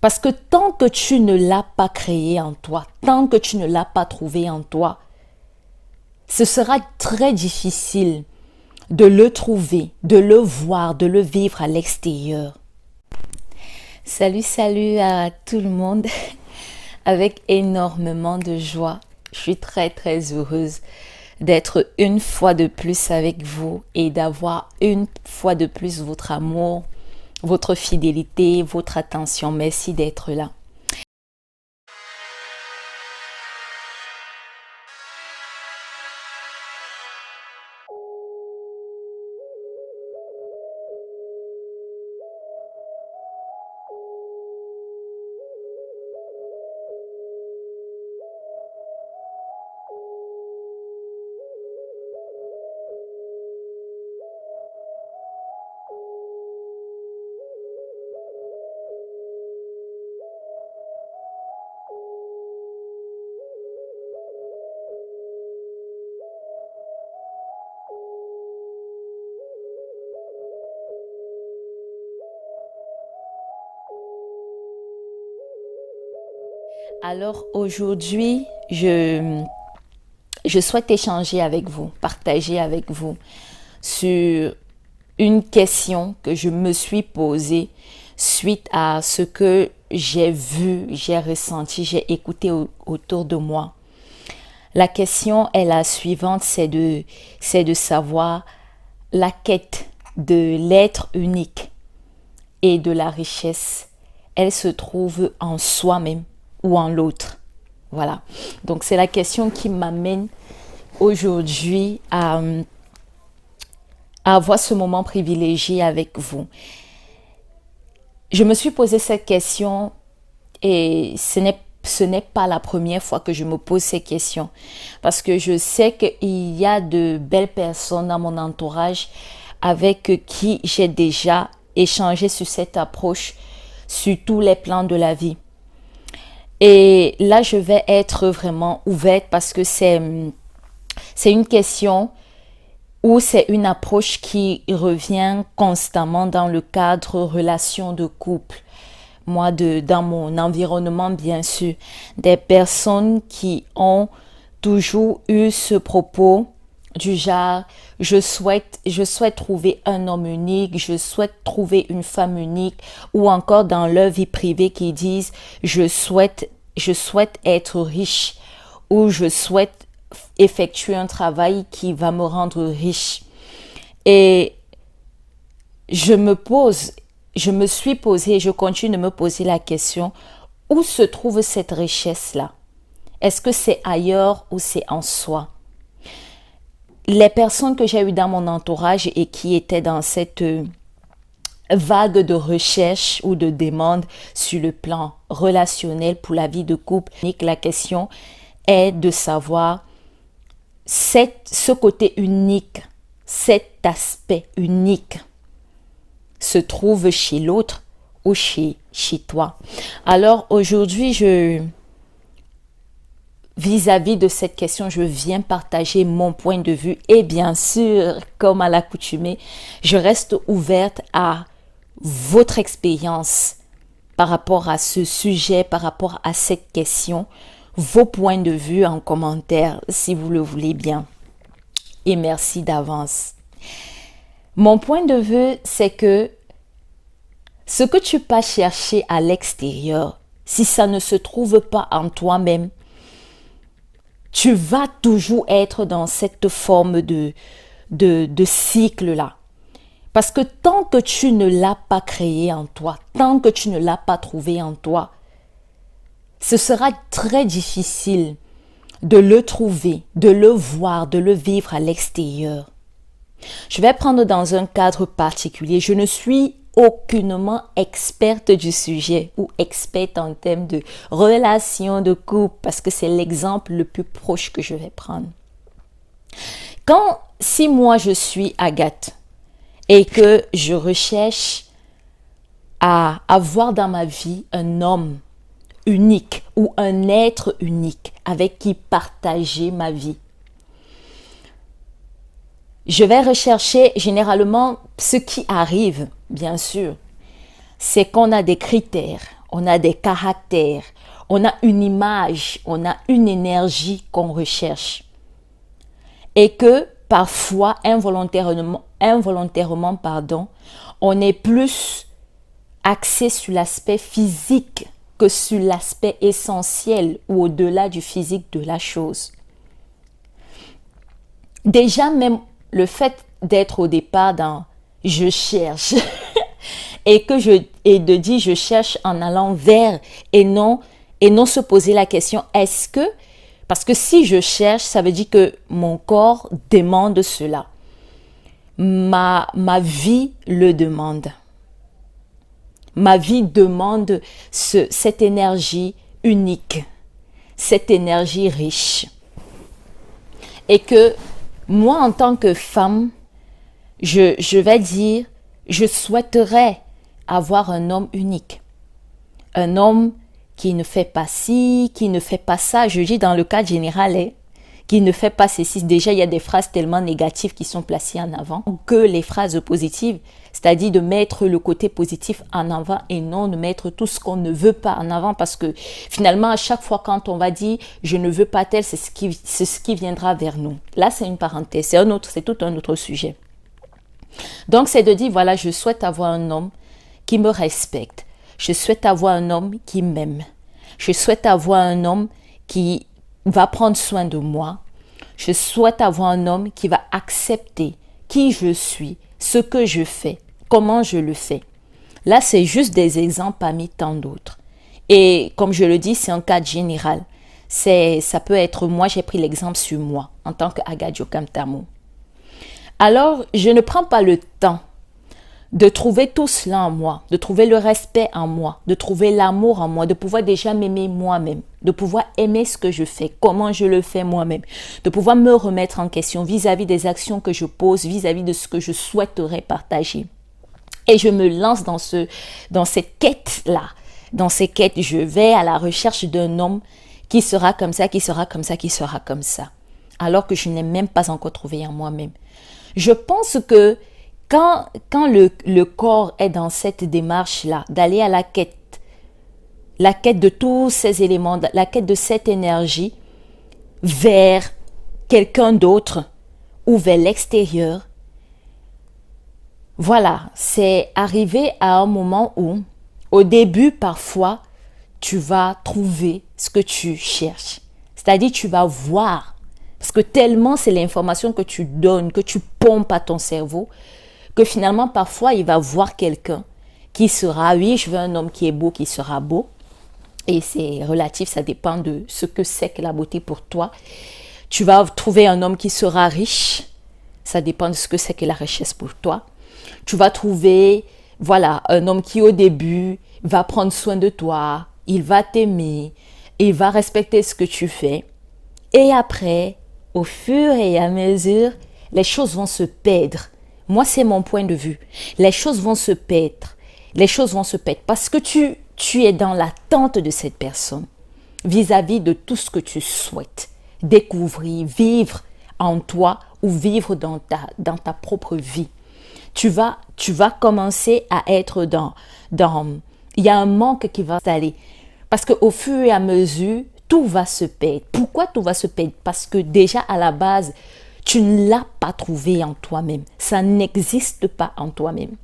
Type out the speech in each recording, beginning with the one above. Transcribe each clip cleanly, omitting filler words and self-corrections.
Parce que tant que tu ne l'as pas créé en toi, tant que tu ne l'as pas trouvé en toi, ce sera très difficile de le trouver, de le voir, de le vivre à l'extérieur. Salut à tout le monde, avec énormément de joie. Je suis très heureuse d'être une fois de plus avec vous et d'avoir une fois de plus votre amour, votre fidélité, votre attention. Merci d'être là. Alors aujourd'hui, je souhaite échanger avec vous, partager avec vous sur une question que je me suis posée suite à ce que j'ai vu, j'ai ressenti, j'ai écouté autour de moi. La question est la suivante, c'est de savoir la quête de l'être unique et de la richesse. Elle se trouve en soi-même ou en l'autre. Voilà. Donc c'est la question qui m'amène aujourd'hui à avoir ce moment privilégié avec vous. Je me suis posé cette question et ce n'est pas la première fois que je me pose ces questions parce que je sais qu'il y a de belles personnes dans mon entourage avec qui j'ai déjà échangé sur cette approche sur tous les plans de la vie. Et là, je vais être vraiment ouverte parce que c'est une question ou c'est une approche qui revient constamment dans le cadre relation de couple. Moi, dans mon environnement, bien sûr, des personnes qui ont toujours eu ce propos du genre, je souhaite trouver un homme unique, je souhaite trouver une femme unique, ou encore dans leur vie privée qui disent, je souhaite être riche, ou je souhaite effectuer un travail qui va me rendre riche. Et je me suis posé et je continue de me poser la question, où se trouve cette richesse-là? Est-ce que c'est ailleurs ou c'est en soi? Les personnes que j'ai eues dans mon entourage et qui étaient dans cette vague de recherche ou de demande sur le plan relationnel pour la vie de couple, la question est de savoir ce côté unique, cet aspect unique se trouve chez l'autre ou chez toi. Alors aujourd'hui, vis-à-vis de cette question, je viens partager mon point de vue et bien sûr, comme à l'accoutumée, je reste ouverte à votre expérience par rapport à ce sujet, par rapport à cette question, vos points de vue en commentaire si vous le voulez bien. Et merci d'avance. Mon point de vue, c'est que ce que tu peux chercher à l'extérieur, si ça ne se trouve pas en toi-même, tu vas toujours être dans cette forme de cycle-là. Parce que tant que tu ne l'as pas créé en toi, tant que tu ne l'as pas trouvé en toi, ce sera très difficile de le trouver, de le voir, de le vivre à l'extérieur. Je vais prendre dans un cadre particulier. Je ne suis aucunement experte du sujet ou experte en termes de relations de couple parce que c'est l'exemple le plus proche que je vais prendre. Si moi je suis Agathe et que je recherche à avoir dans ma vie un homme unique ou un être unique avec qui partager ma vie, je vais rechercher généralement ce qui arrive, bien sûr, c'est qu'on a des critères. on a des caractères, on a une image, on a une énergie qu'on recherche. Et que parfois, involontairement, on est plus axé sur l'aspect physique que sur l'aspect essentiel ou au-delà du physique de la chose. Déjà, même le fait d'être au départ dans « je cherche » et de dire « je cherche » en allant vers et non se poser la question « est-ce que » parce que si je cherche, ça veut dire que mon corps demande cela. Ma vie le demande. Ma vie demande cette énergie unique, cette énergie riche. Et que moi, en tant que femme, je vais dire, je souhaiterais avoir un homme unique. Un homme qui ne fait pas ci, qui ne fait pas ça. Je dis dans le cadre général, qui ne fait pas ceci. Déjà, il y a des phrases tellement négatives qui sont placées en avant que les phrases positives, c'est-à-dire de mettre le côté positif en avant et non de mettre tout ce qu'on ne veut pas en avant, parce que finalement, à chaque fois quand on va dire « je ne veux pas tel », c'est ce qui viendra vers nous. Là, c'est une parenthèse, c'est tout un autre sujet. Donc, c'est de dire, voilà, je souhaite avoir un homme qui me respecte. Je souhaite avoir un homme qui m'aime. Je souhaite avoir un homme qui va prendre soin de moi. Je souhaite avoir un homme qui va accepter qui je suis, ce que je fais, comment je le fais. Là, c'est juste des exemples parmi tant d'autres. Et comme je le dis, c'est un cadre général. Ça peut être moi, j'ai pris l'exemple sur moi en tant qu'Aga Djokam Tamo. Alors, je ne prends pas le temps de trouver tout cela en moi, de trouver le respect en moi, de trouver l'amour en moi, de pouvoir déjà m'aimer moi-même, de pouvoir aimer ce que je fais, comment je le fais moi-même, de pouvoir me remettre en question vis-à-vis des actions que je pose, vis-à-vis de ce que je souhaiterais partager. Et je me lance dans cette quête-là. Dans ces quêtes, je vais à la recherche d'un homme qui sera comme ça, qui sera comme ça, qui sera comme ça. Alors que je n'ai même pas encore trouvé en moi-même. Je pense que quand le corps est dans cette démarche-là, d'aller à la quête de tous ces éléments, la quête de cette énergie vers quelqu'un d'autre ou vers l'extérieur, voilà, c'est arrivé à un moment où, au début, parfois, tu vas trouver ce que tu cherches. C'est-à-dire, tu vas voir, parce que tellement c'est l'information que tu donnes, que tu pompes à ton cerveau, que finalement, parfois, il va voir quelqu'un qui sera, oui, je veux un homme qui est beau, qui sera beau. Et c'est relatif, ça dépend de ce que c'est que la beauté pour toi. Tu vas trouver un homme qui sera riche. Ça dépend de ce que c'est que la richesse pour toi. Tu vas trouver, voilà, un homme qui au début va prendre soin de toi. Il va t'aimer. Il va respecter ce que tu fais. Et après, au fur et à mesure, les choses vont se perdre. Moi, c'est mon point de vue. Les choses vont se perdre. Les choses vont se perdre parce que tu es dans l'attente de cette personne vis-à-vis de tout ce que tu souhaites découvrir, vivre en toi ou vivre dans ta propre vie. Tu vas commencer à être dans il y a un manque qui va s'installer parce qu'au fur et à mesure, tout va se perdre. Pourquoi tout va se perdre? Parce que déjà à la base, tu ne l'as pas trouvé en toi-même. Ça n'existe pas en toi-même.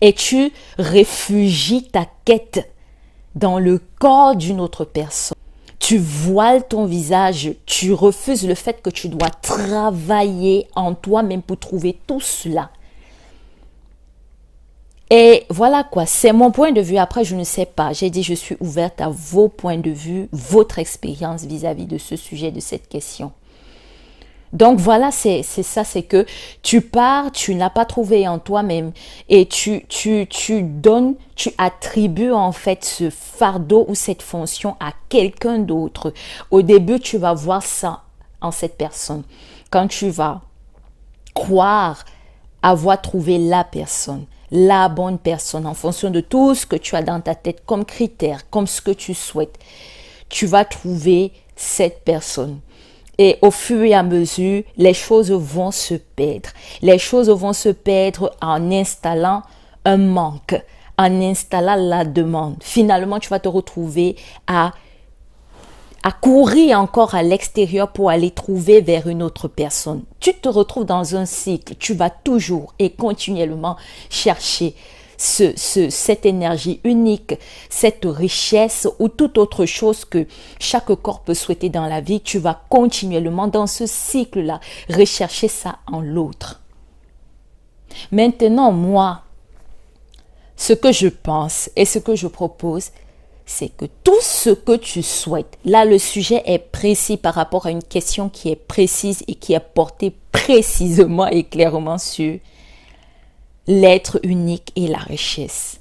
Et tu réfugies ta quête dans le corps d'une autre personne. Tu voiles ton visage, tu refuses le fait que tu dois travailler en toi-même pour trouver tout cela. Et voilà quoi, c'est mon point de vue. Après, je ne sais pas. J'ai dit, je suis ouverte à vos points de vue, votre expérience vis-à-vis de ce sujet, de cette question. Donc voilà, c'est ça, c'est que tu pars, tu n'as pas trouvé en toi-même et tu donnes, tu attribues en fait ce fardeau ou cette fonction à quelqu'un d'autre. Au début, tu vas voir ça en cette personne. Quand tu vas croire avoir trouvé la personne, la bonne personne en fonction de tout ce que tu as dans ta tête comme critère, comme ce que tu souhaites, tu vas trouver cette personne. Et au fur et à mesure, les choses vont se perdre. Les choses vont se perdre en installant un manque, en installant la demande. Finalement, tu vas te retrouver à courir encore à l'extérieur pour aller trouver vers une autre personne. Tu te retrouves dans un cycle. Tu vas toujours et continuellement chercher cette énergie unique, cette richesse ou toute autre chose que chaque corps peut souhaiter dans la vie. Tu vas continuellement dans ce cycle-là rechercher ça en l'autre. Maintenant, moi, ce que je pense et ce que je propose, c'est que tout ce que tu souhaites, là le sujet est précis par rapport à une question qui est précise et qui est portée précisément et clairement sur l'être unique et la richesse.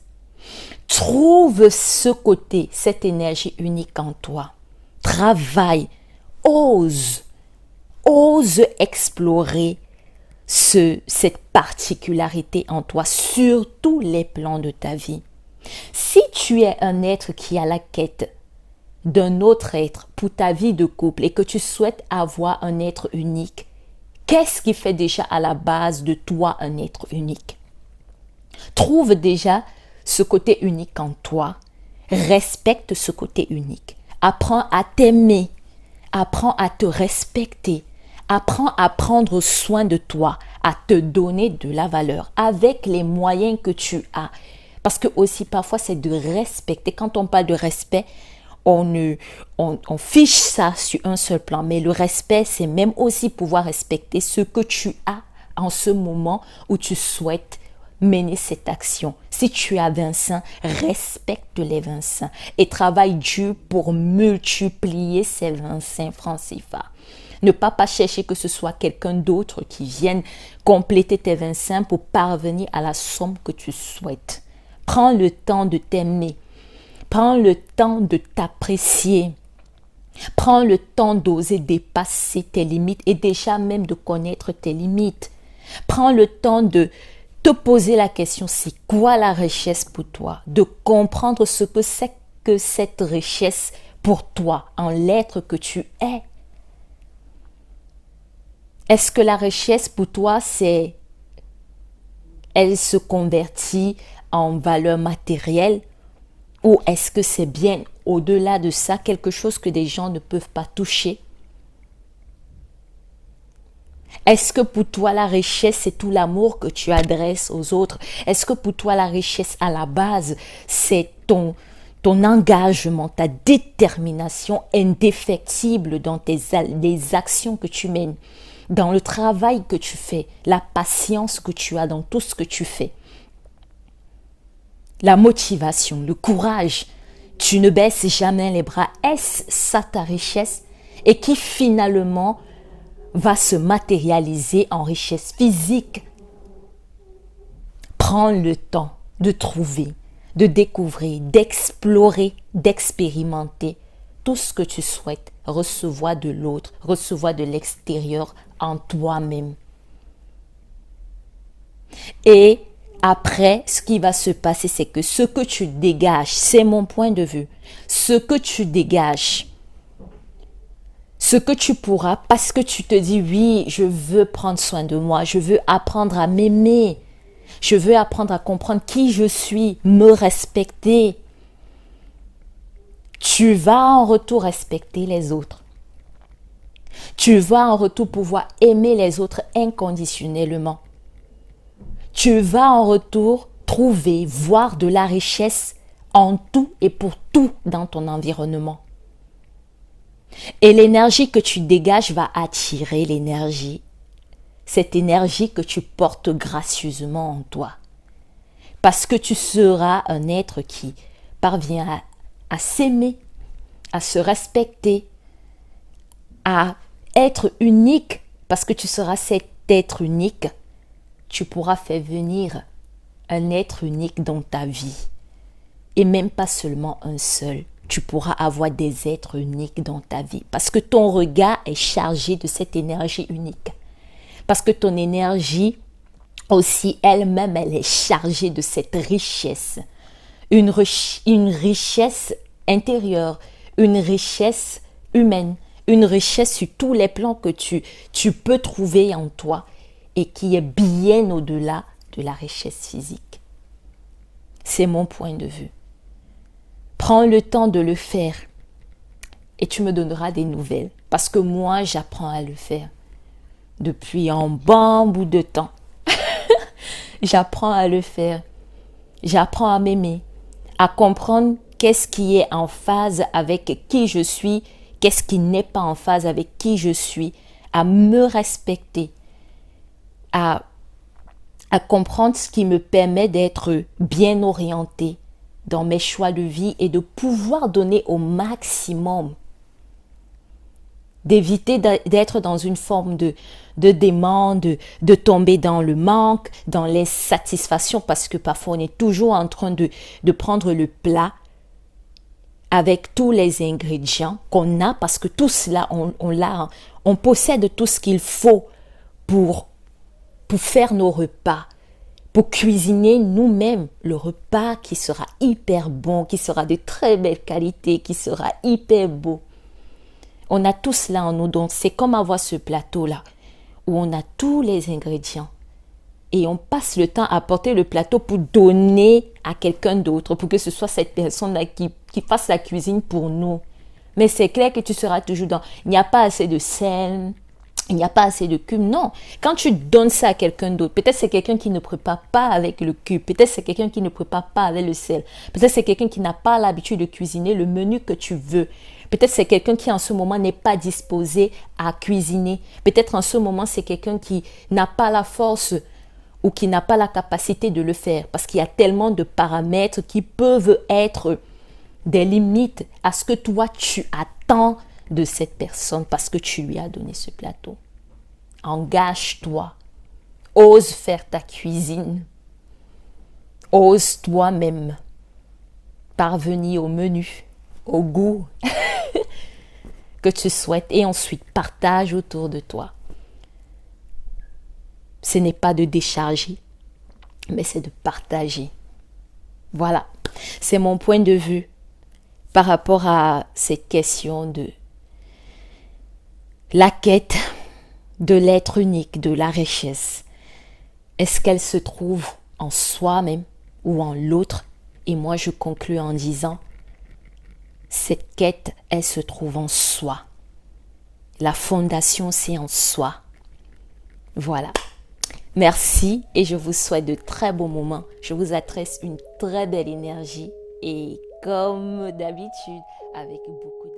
Trouve ce côté, cette énergie unique en toi. Travaille, ose explorer cette particularité en toi sur tous les plans de ta vie. Si tu es un être qui a la quête d'un autre être pour ta vie de couple et que tu souhaites avoir un être unique, qu'est-ce qui fait déjà à la base de toi un être unique? Trouve déjà ce côté unique en toi, respecte ce côté unique, apprends à t'aimer, apprends à te respecter, apprends à prendre soin de toi, à te donner de la valeur avec les moyens que tu as. Parce que aussi parfois c'est de respecter. Quand on parle de respect, on fiche ça sur un seul plan. Mais le respect, c'est même aussi pouvoir respecter ce que tu as en ce moment où tu souhaites mener cette action. Si tu as 20 seins, respecte les 20 seins et travaille dur pour multiplier ces 20 seins francs CFA. Ne pas chercher que ce soit quelqu'un d'autre qui vienne compléter tes 20 seins pour parvenir à la somme que tu souhaites. Prends le temps de t'aimer. Prends le temps de t'apprécier. Prends le temps d'oser dépasser tes limites et déjà même de connaître tes limites. Prends le temps de te poser la question, c'est quoi la richesse pour toi? De comprendre ce que c'est que cette richesse pour toi, en l'être que tu es. Est-ce que la richesse pour toi, elle se convertit en valeur matérielle ou est-ce que c'est bien au-delà de ça quelque chose que des gens ne peuvent pas toucher? Est-ce que pour toi la richesse c'est tout l'amour que tu adresses aux autres? Est-ce que pour toi la richesse à la base c'est ton engagement, ta détermination indéfectible dans les actions que tu mènes, dans le travail que tu fais, la patience que tu as dans tout ce que tu fais? La motivation, le courage, tu ne baisses jamais les bras. Est-ce ça ta richesse? Et qui finalement va se matérialiser en richesse physique. Prends le temps de trouver, de découvrir, d'explorer, d'expérimenter tout ce que tu souhaites recevoir de l'autre, recevoir de l'extérieur en toi-même. Et après, ce qui va se passer, c'est que ce que tu dégages, c'est mon point de vue, ce que tu dégages, ce que tu pourras, parce que tu te dis, oui, je veux prendre soin de moi, je veux apprendre à m'aimer, je veux apprendre à comprendre qui je suis, me respecter. Tu vas en retour respecter les autres. Tu vas en retour pouvoir aimer les autres inconditionnellement. Tu vas en retour trouver, voir de la richesse en tout et pour tout dans ton environnement. Et l'énergie que tu dégages va attirer l'énergie, cette énergie que tu portes gracieusement en toi. Parce que tu seras un être qui parvient à s'aimer, à se respecter, à être unique. Parce que tu seras cet être unique, tu pourras faire venir un être unique dans ta vie. Et même pas seulement un seul. Tu pourras avoir des êtres uniques dans ta vie. Parce que ton regard est chargé de cette énergie unique. Parce que ton énergie aussi elle-même, elle est chargée de cette richesse. Une richesse intérieure, une richesse humaine, une richesse sur tous les plans que tu peux trouver en toi et qui est bien au-delà de la richesse physique. C'est mon point de vue. Prends le temps de le faire et tu me donneras des nouvelles. Parce que moi, j'apprends à le faire. Depuis un bon bout de temps. J'apprends à le faire. J'apprends à m'aimer, à comprendre qu'est-ce qui est en phase avec qui je suis, qu'est-ce qui n'est pas en phase avec qui je suis, à me respecter, à comprendre ce qui me permet d'être bien orienté dans mes choix de vie et de pouvoir donner au maximum, d'éviter d'être dans une forme de demande, de tomber dans le manque, dans l'insatisfaction, parce que parfois on est toujours en train de prendre le plat avec tous les ingrédients qu'on a, parce que tout cela, on possède tout ce qu'il faut pour faire nos repas, pour cuisiner nous-mêmes le repas qui sera hyper bon, qui sera de très belle qualité, qui sera hyper beau. On a tout cela en nous, donc c'est comme avoir ce plateau-là, où on a tous les ingrédients. Et on passe le temps à porter le plateau pour donner à quelqu'un d'autre, pour que ce soit cette personne-là qui fasse la cuisine pour nous. Mais c'est clair que tu seras toujours dans, il n'y a pas assez de sel, il n'y a pas assez de cube. Non, quand tu donnes ça à quelqu'un d'autre, peut-être c'est quelqu'un qui ne prépare pas avec le cube, peut-être c'est quelqu'un qui ne prépare pas avec le sel, peut-être c'est quelqu'un qui n'a pas l'habitude de cuisiner le menu que tu veux. Peut-être c'est quelqu'un qui en ce moment n'est pas disposé à cuisiner. Peut-être en ce moment c'est quelqu'un qui n'a pas la force ou qui n'a pas la capacité de le faire, parce qu'il y a tellement de paramètres qui peuvent être des limites à ce que toi tu attends de cette personne parce que tu lui as donné ce plateau. Engage-toi, ose faire ta cuisine, ose toi-même parvenir au menu, au goût que tu souhaites, et ensuite partage autour de toi. Ce n'est pas de décharger, mais c'est de partager. Voilà, c'est mon point de vue par rapport à cette question de la quête de l'être unique, de la richesse. Est-ce qu'elle se trouve en soi-même ou en l'autre? Et moi, je conclus en disant, cette quête, elle se trouve en soi. La fondation, c'est en soi. Voilà. Merci et je vous souhaite de très beaux moments. Je vous adresse une très belle énergie et comme d'habitude, avec beaucoup de